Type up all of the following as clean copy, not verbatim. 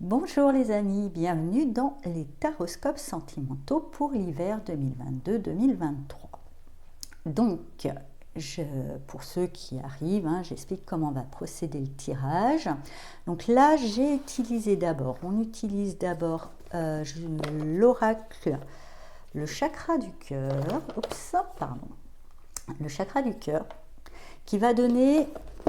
Bonjour les amis, bienvenue dans les taroscopes sentimentaux pour l'hiver 2022-2023. Donc, pour ceux qui arrivent, j'explique comment va procéder le tirage. Donc là, on utilise d'abord l'oracle, le chakra du cœur, le chakra du cœur, qui va donner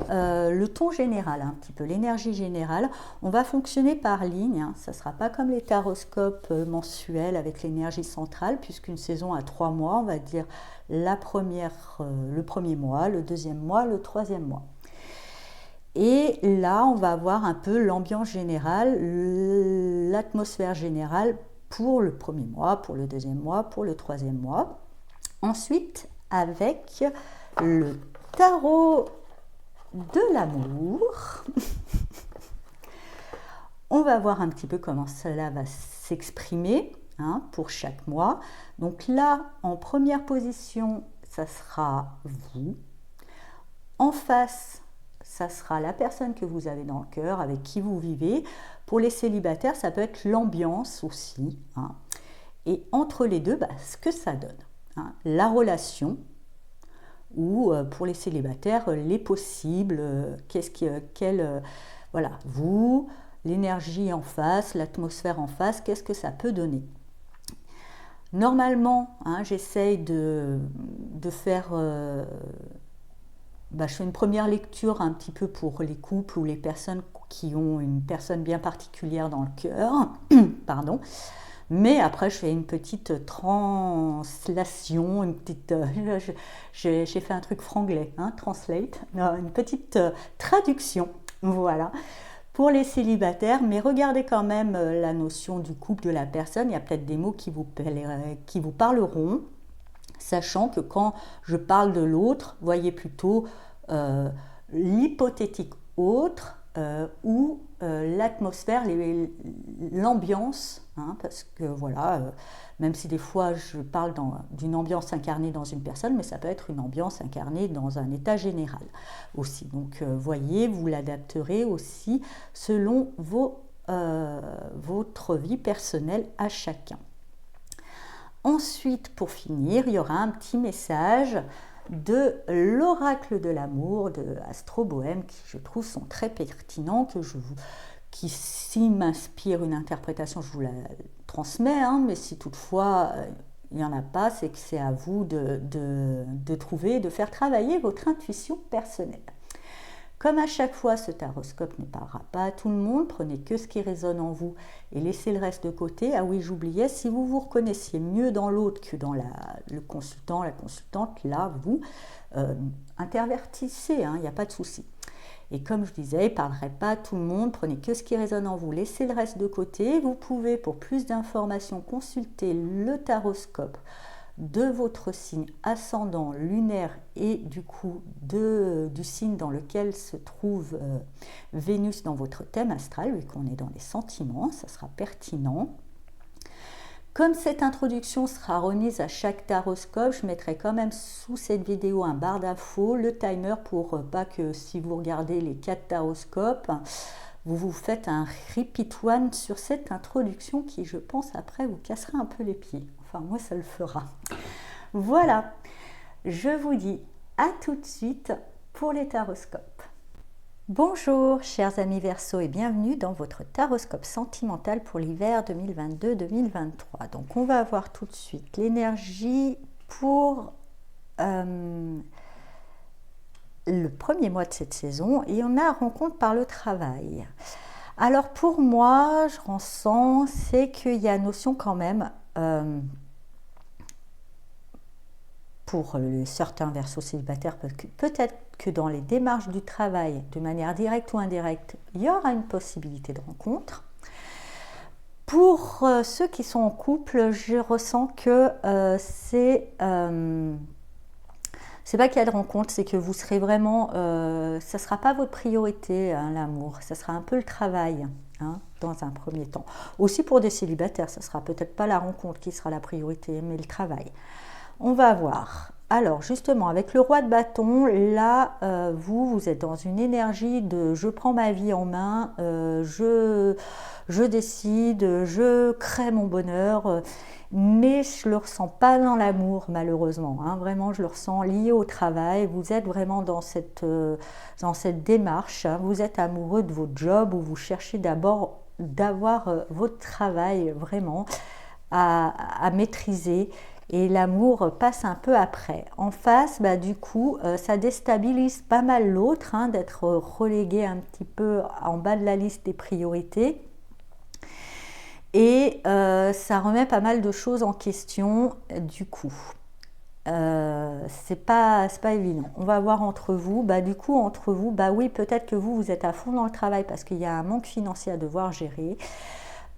le ton général, un petit peu l'énergie générale. On va fonctionner par ligne, ça ne sera pas comme les taroscopes mensuels avec l'énergie centrale, puisqu'une saison a 3 mois, on va dire le premier mois, le deuxième mois, le troisième mois. Et là, on va avoir un peu l'ambiance générale, l'atmosphère générale pour le premier mois, pour le deuxième mois, pour le troisième mois. Ensuite, avec le tarot de l'amour, on va voir un petit peu comment cela va s'exprimer pour chaque mois. Donc là, en première position, ça sera vous. En face, ça sera la personne que vous avez dans le cœur, avec qui vous vivez. Pour les célibataires, ça peut être l'ambiance aussi. Et entre les deux, ce que ça donne. La relation, ou pour les célibataires, les possibles, vous, l'énergie en face, l'atmosphère en face, qu'est-ce que ça peut donner. Normalement, j'essaye de faire, je fais une première lecture un petit peu pour les couples ou les personnes qui ont une personne bien particulière dans le cœur, pardon. Mais après, je fais une petite translation, j'ai fait un truc franglais, translate, une petite traduction, voilà, pour les célibataires. Mais regardez quand même la notion du couple de la personne. Il y a peut-être des mots qui vous parleront, sachant que quand je parle de l'autre, voyez plutôt l'hypothétique autre, ou l'atmosphère, l'ambiance, parce que voilà, même si des fois je parle d'une ambiance incarnée dans une personne, mais ça peut être une ambiance incarnée dans un état général aussi. Donc voyez, vous l'adapterez aussi selon votre vie personnelle à chacun. Ensuite, pour finir, il y aura un petit message de l'oracle de l'amour de Astro Bohème, qui je trouve sont très pertinents, qui s'il m'inspire une interprétation, je vous la transmets, mais si toutefois il n'y en a pas, c'est que c'est à vous de trouver, de faire travailler votre intuition personnelle. Comme à chaque fois, ce taroscope ne parlera pas à tout le monde, prenez que ce qui résonne en vous et laissez le reste de côté. Ah oui, j'oubliais, si vous vous reconnaissiez mieux dans l'autre que dans le consultant, la consultante, là, vous intervertissez, il n'y a pas de souci. Et comme je disais, il ne parlerait pas à tout le monde, prenez que ce qui résonne en vous, laissez le reste de côté. Vous pouvez, pour plus d'informations, consulter le taroscope de votre signe ascendant lunaire et du coup du signe dans lequel se trouve Vénus dans votre thème astral, vu qu'on est dans les sentiments, ça sera pertinent. Comme cette introduction sera remise à chaque taroscope, je mettrai quand même sous cette vidéo un barre d'infos, le timer pour pas que si vous regardez les 4 taroscopes, vous faites un repeat one sur cette introduction qui, je pense, après vous cassera un peu les pieds. Enfin, moi, ça le fera. Voilà, je vous dis à tout de suite pour les taroscopes. Bonjour, chers amis Verseau, et bienvenue dans votre taroscope sentimental pour l'hiver 2022-2023. Donc, on va voir tout de suite l'énergie pour le premier mois de cette saison, et on a rencontre par le travail. Alors, pour moi, je ressens, c'est qu'il y a notion quand même... pour certains Verseaux célibataires, peut-être que dans les démarches du travail, de manière directe ou indirecte, il y aura une possibilité de rencontre. Pour ceux qui sont en couple, je ressens que c'est pas qu'il y a de rencontre, c'est que vous serez vraiment... ça ne sera pas votre priorité, l'amour, ça sera un peu le travail, dans un premier temps. Aussi pour des célibataires, ça ne sera peut-être pas la rencontre qui sera la priorité, mais le travail. On va voir. Alors justement, avec le roi de bâton, là, vous êtes dans une énergie de je prends ma vie en main, je décide, je crée mon bonheur, mais je ne le ressens pas dans l'amour malheureusement, hein. Vraiment, je le ressens lié au travail. Vous êtes vraiment dans cette démarche, hein. Vous êtes amoureux de votre job ou vous cherchez d'abord d'avoir votre travail vraiment à maîtriser et l'amour passe un peu après. En face, bah, du coup, ça déstabilise pas mal l'autre, hein, d'être relégué un petit peu en bas de la liste des priorités. Et ça remet pas mal de choses en question du coup. C'est pas évident. On va voir entre vous. Bah, du coup, entre vous, bah oui, peut-être que vous êtes à fond dans le travail parce qu'il y a un manque financier à devoir gérer.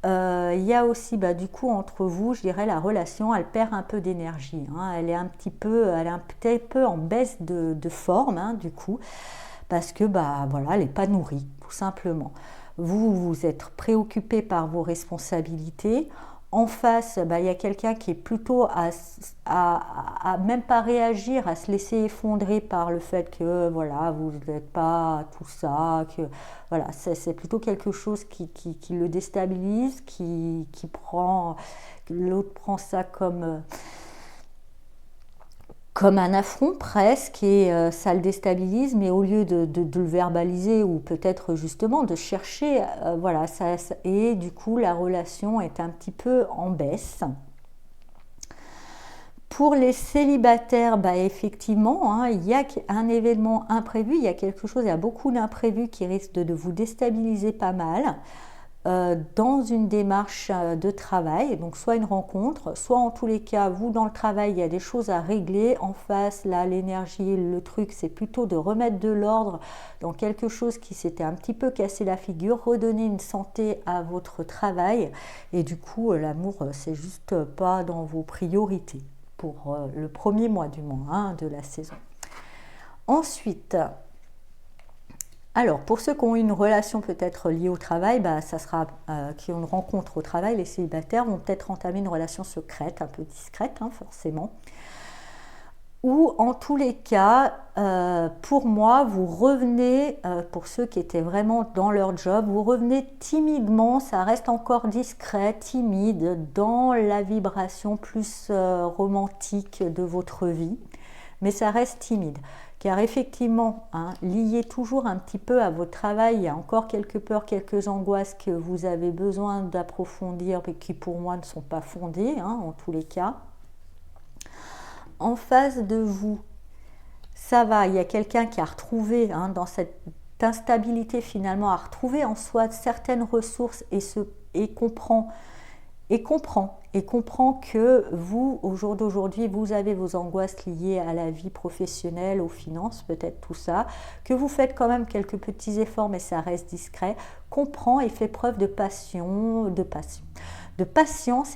Il y a aussi, bah, du coup, entre vous, je dirais, la relation, elle perd un peu d'énergie, hein. Elle est un petit peu en baisse de forme, hein, du coup, parce que, bah, voilà, elle n'est pas nourrie, tout simplement. Vous êtes préoccupé par vos responsabilités. En face, bah, il y a quelqu'un qui est plutôt à même pas réagir, à se laisser effondrer par le fait que voilà, vous n'êtes pas tout ça, que voilà, c'est plutôt quelque chose qui le déstabilise, l'autre prend ça comme un affront presque et ça le déstabilise, mais au lieu de le verbaliser ou peut-être justement de chercher, voilà, et du coup la relation est un petit peu en baisse. Pour les célibataires, bah effectivement, hein, il y a un événement imprévu, il y a quelque chose, il y a beaucoup d'imprévus qui risquent de vous déstabiliser pas mal. Dans une démarche de travail, donc soit une rencontre, soit en tous les cas, vous dans le travail, il y a des choses à régler. En face, là, l'énergie, le truc, c'est plutôt de remettre de l'ordre dans quelque chose qui s'était un petit peu cassé la figure, redonner une santé à votre travail. Et du coup, l'amour, c'est juste pas dans vos priorités pour le premier mois du mois, hein, de la saison. Ensuite, alors, pour ceux qui ont une relation peut-être liée au travail, bah, ça sera, qui ont une rencontre au travail, les célibataires vont peut-être entamer une relation secrète, un peu discrète, hein, forcément. Ou en tous les cas, pour moi, vous revenez, pour ceux qui étaient vraiment dans leur job, vous revenez timidement, ça reste encore discret, timide, dans la vibration plus romantique de votre vie, mais ça reste timide. Car effectivement, hein, lié toujours un petit peu à votre travail, il y a encore quelques peurs, quelques angoisses que vous avez besoin d'approfondir, mais qui pour moi ne sont pas fondées, hein, en tous les cas. En face de vous, ça va, il y a quelqu'un qui a retrouvé, hein, dans cette instabilité finalement, a retrouvé en soi certaines ressources et comprend que vous, au jour d'aujourd'hui, vous avez vos angoisses liées à la vie professionnelle, aux finances, peut-être tout ça, que vous faites quand même quelques petits efforts, mais ça reste discret, comprend et fait preuve de patience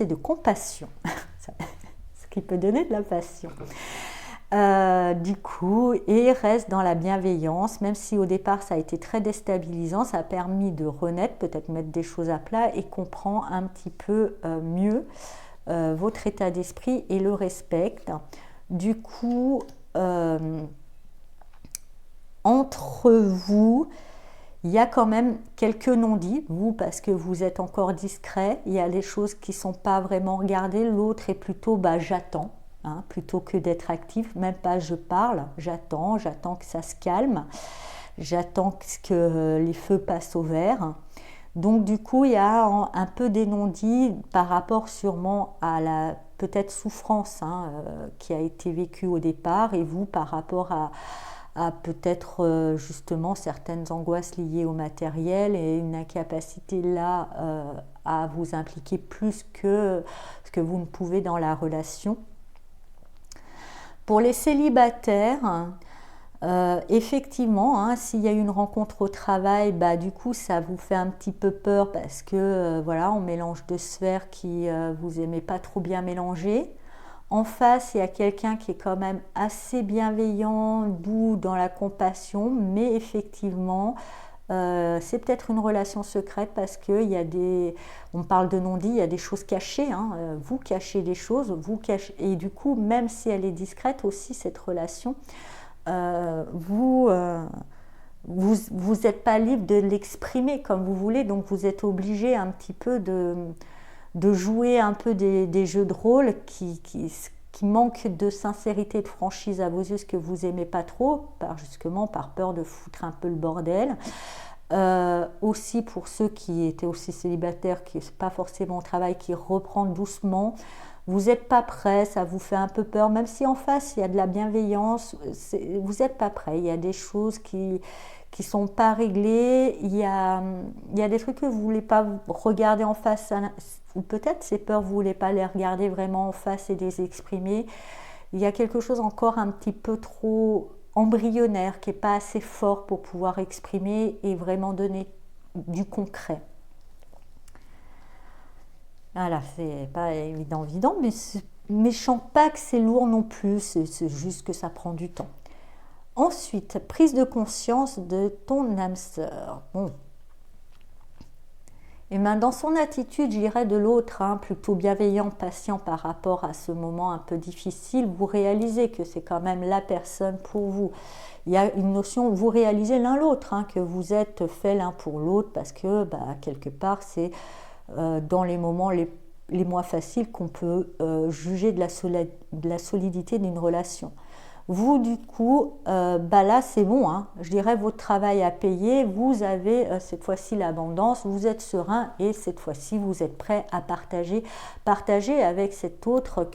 et de compassion, ce qui peut donner de la passion. Du coup, et reste dans la bienveillance, même si au départ ça a été très déstabilisant, ça a permis de renaître, peut-être mettre des choses à plat et comprend un petit peu mieux votre état d'esprit et le respecte. Du coup, entre vous, il y a quand même quelques non-dits, vous parce que vous êtes encore discret, il y a des choses qui ne sont pas vraiment regardées, l'autre est plutôt bah, j'attends. Hein, plutôt que d'être actif, même pas je parle, j'attends que ça se calme, j'attends que les feux passent au vert. Donc du coup, il y a un peu des non-dits par rapport sûrement à la peut-être souffrance, hein, qui a été vécue au départ, et vous par rapport à peut-être justement certaines angoisses liées au matériel et une incapacité là à vous impliquer plus que ce que vous ne pouvez dans la relation. Pour les célibataires, effectivement, hein, s'il y a une rencontre au travail, bah, du coup ça vous fait un petit peu peur parce que voilà, on mélange deux sphères qui vous aimez pas trop bien mélanger. En face, il y a quelqu'un qui est quand même assez bienveillant, doux dans la compassion, mais effectivement, C'est peut-être une relation secrète parce qu'il y a on parle de non-dit, il y a des choses cachées, hein. Vous cachez des choses, et du coup, même si elle est discrète aussi, cette relation, vous n'êtes pas libre de l'exprimer comme vous voulez, donc vous êtes obligé un petit peu de jouer un peu des jeux de rôle qui manquent de sincérité, de franchise à vos yeux, ce que vous aimez pas trop, par peur de foutre un peu le bordel. Aussi pour ceux qui étaient aussi célibataires, qui n'est pas forcément au travail, qui reprennent doucement. Vous n'êtes pas prêt, ça vous fait un peu peur, même si en face il y a de la bienveillance, vous n'êtes pas prêt. Il y a des choses qui sont pas réglées, il y a des trucs que vous voulez pas regarder en face, ou peut-être ces peurs vous voulez pas les regarder vraiment en face et les exprimer. Il y a quelque chose encore un petit peu trop embryonnaire qui n'est pas assez fort pour pouvoir exprimer et vraiment donner du concret. Voilà, c'est pas évident, mais je sens pas que c'est lourd non plus, c'est juste que ça prend du temps. Ensuite, prise de conscience de ton âme sœur. Bon. Et bien, dans son attitude, je dirais de l'autre, hein, plutôt bienveillant, patient par rapport à ce moment un peu difficile, vous réalisez que c'est quand même la personne pour vous. Il y a une notion où vous réalisez l'un l'autre, hein, que vous êtes fait l'un pour l'autre, parce que quelque part, c'est dans les moments les moins faciles qu'on peut juger de la solidité d'une relation. Vous, du coup, là, c'est bon, hein. Je dirais votre travail à payer, vous avez cette fois-ci l'abondance, vous êtes serein et cette fois-ci, vous êtes prêt à partager avec cet autre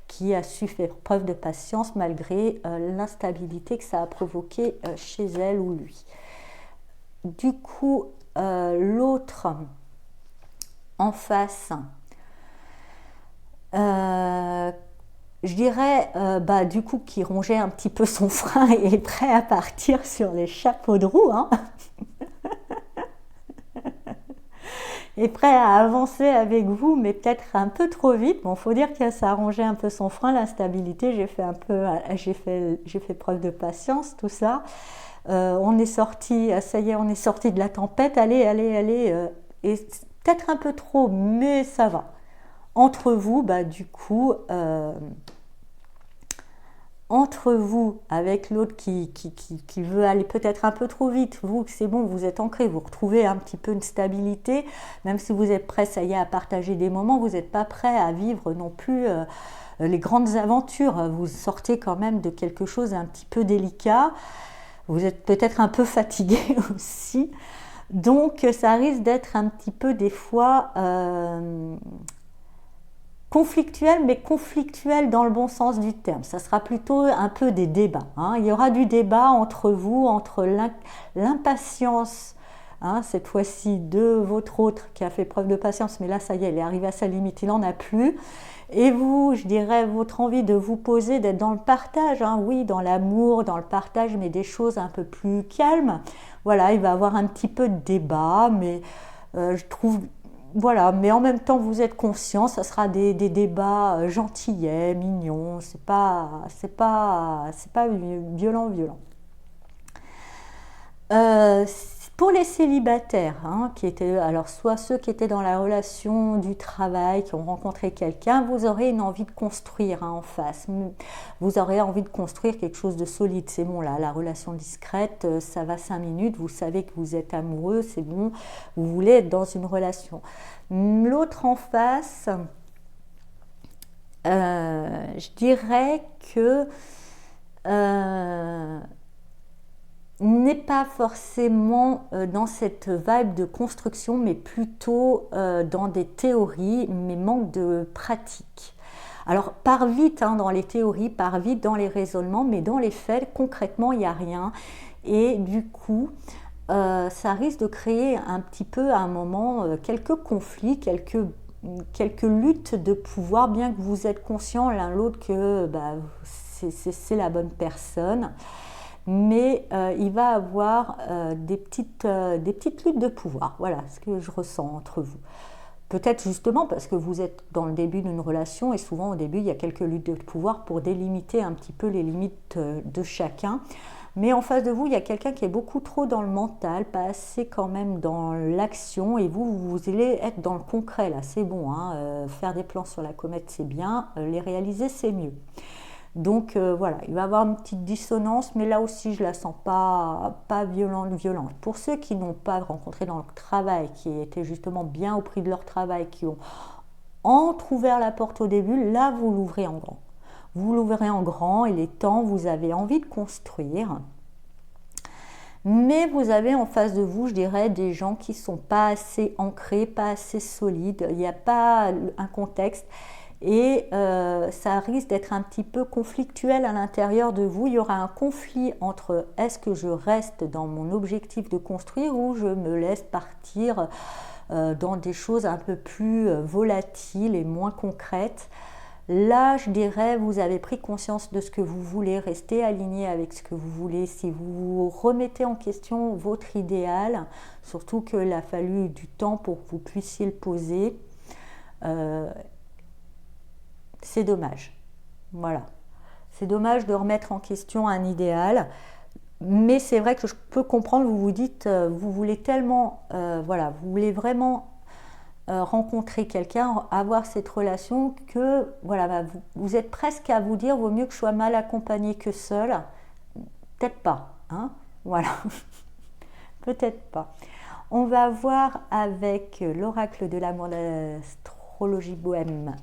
qui a su faire preuve de patience malgré l'instabilité que ça a provoqué chez elle ou lui. Du coup, l'autre en face, je dirais du coup qui rongeait un petit peu son frein et est prêt à partir sur les chapeaux de roue, hein. Est prêt à avancer avec vous, mais peut-être un peu trop vite. Bon, faut dire que ça a rongé un peu son frein, l'instabilité. J'ai fait preuve de patience, tout ça. On est sorti, ça y est, on est sorti de la tempête. Allez, et peut-être un peu trop, mais ça va. Entre vous, du coup, entre vous, avec l'autre qui veut aller peut-être un peu trop vite, vous, c'est bon, vous êtes ancré, vous retrouvez un petit peu une stabilité, même si vous êtes prêt, ça y est, à partager des moments, vous n'êtes pas prêt à vivre non plus les grandes aventures, vous sortez quand même de quelque chose un petit peu délicat, vous êtes peut-être un peu fatigué aussi, donc ça risque d'être un petit peu des fois conflictuel, mais conflictuel dans le bon sens du terme. Ça sera plutôt un peu des débats, hein. Il y aura du débat entre vous, entre l'impatience, hein, cette fois-ci de votre autre qui a fait preuve de patience, mais là ça y est, elle est arrivée à sa limite, il n'en a plus. Et vous, je dirais, votre envie de vous poser, d'être dans le partage, hein, oui, dans l'amour, dans le partage, mais des choses un peu plus calmes. Voilà, il va y avoir un petit peu de débat, mais je trouve... Voilà, mais en même temps, vous êtes conscient, ça sera des débats gentillets, mignons, c'est pas violent. Pour les célibataires, hein, qui étaient, alors soit ceux qui étaient dans la relation du travail, qui ont rencontré quelqu'un, vous aurez une envie de construire, hein, en face. Vous aurez envie de construire quelque chose de solide. C'est bon, là, la relation discrète, ça va 5 minutes, vous savez que vous êtes amoureux, c'est bon, vous voulez être dans une relation. L'autre en face, je dirais que n'est pas forcément dans cette vibe de construction, mais plutôt dans des théories, mais manque de pratique. Alors, part vite, hein, dans les théories, part vite dans les raisonnements, mais dans les faits, concrètement, il n'y a rien. Et du coup, ça risque de créer un petit peu à un moment quelques conflits, quelques luttes de pouvoir, bien que vous êtes conscients l'un l'autre que c'est la bonne personne. Mais il va avoir des petites luttes de pouvoir. Voilà ce que je ressens entre vous. Peut-être justement parce que vous êtes dans le début d'une relation et souvent au début il y a quelques luttes de pouvoir pour délimiter un petit peu les limites de chacun. Mais en face de vous, il y a quelqu'un qui est beaucoup trop dans le mental, pas assez quand même dans l'action, et vous allez être dans le concret là, c'est bon, hein, faire des plans sur la comète c'est bien, les réaliser c'est mieux. Donc voilà, il va y avoir une petite dissonance, mais là aussi je la sens pas violente. Pour ceux qui n'ont pas rencontré dans le travail, qui étaient justement bien au prix de leur travail, qui ont entrouvert la porte au début, là vous l'ouvrez en grand. Vous l'ouvrez en grand, il est temps, vous avez envie de construire. Mais vous avez en face de vous, je dirais, des gens qui ne sont pas assez ancrés, pas assez solides. Il n'y a pas un contexte et ça risque d'être un petit peu conflictuel à l'intérieur de vous. Il y aura un conflit entre est-ce que je reste dans mon objectif de construire ou je me laisse partir dans des choses un peu plus volatiles et moins concrètes. Là, je dirais, vous avez pris conscience de ce que vous voulez, restez aligné avec ce que vous voulez. Si vous remettez en question votre idéal, surtout qu'il a fallu du temps pour que vous puissiez le poser, c'est dommage. Voilà. C'est dommage de remettre en question un idéal. Mais c'est vrai que je peux comprendre, vous vous dites, vous voulez tellement, voilà, vous voulez vraiment rencontrer quelqu'un, avoir cette relation que voilà, vous êtes presque à vous dire vaut mieux que je sois mal accompagnée que seule. Peut-être pas, hein, voilà. Peut-être pas. On va voir avec l'oracle de l'amour de l'astrologie bohème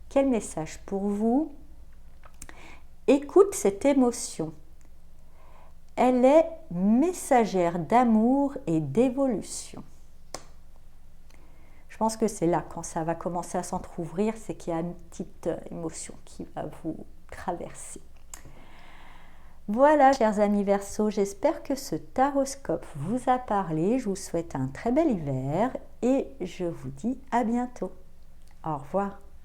quel message pour vous. Écoute cette émotion. Elle est messagère d'amour et d'évolution. Je pense que c'est là, quand ça va commencer à s'entrouvrir, c'est qu'il y a une petite émotion qui va vous traverser. Voilà, chers amis Verseau, j'espère que ce taroscope vous a parlé. Je vous souhaite un très bel hiver et je vous dis à bientôt. Au revoir.